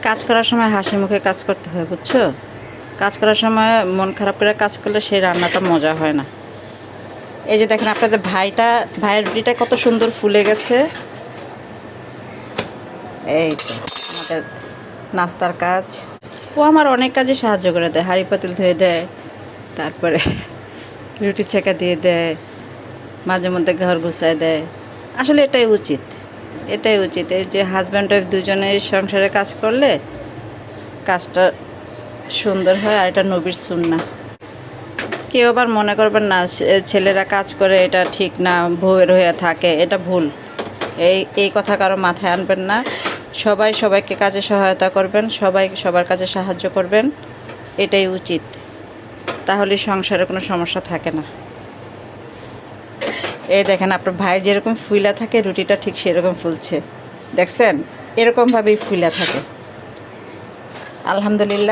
কাজ করার সময় হাসি মুখে কাজ করতে হয়, বুঝছো? কাজ করার সময় মন খারাপ করে কাজ করলে সেই রান্নাটা মজা হয় না। এই যে দেখেন আপনাদের ভাইয়ের রুটিটা কত সুন্দর ফুলে গেছে। এই তো আমাদের নাস্তার কাজ। ও আমার অনেক কাজে সাহায্য করে দেয়, হাঁড়ি পাতিল ধুয়ে দেয়, তারপরে রুটি ছেঁকা দিয়ে দেয়, মাঝে মধ্যে ঘর গুছায় দেয়। আসলে এটাই উচিত, এটাই উচিত। এই যে হাজব্যান্ড ওয়াইফ দুজনে সংসারে কাজ করলে কাজটা সুন্দর হয়, আর এটা নবীর সুন্নাহ। কেউ আবার মনে করবেন না ছেলেরা কাজ করে এটা ঠিক না, বউয়ের হয়ে থাকে, এটা ভুল। এই কথা কারো মাথায় আনবেন না। সবাই সবাইকে কাজে সহায়তা করবেন, সবাই সবার কাজে সাহায্য করবেন, এটাই উচিত। তাহলে সংসারে কোনো সমস্যা থাকে না। এই দেখেন আপনার ভাই যেরকম ফুইলা থাকে, রুটিটা ঠিক সেরকম ফুলছে, দেখছেন? এরকমভাবেই ফুইলা থাকে। আলহামদুলিল্লাহ।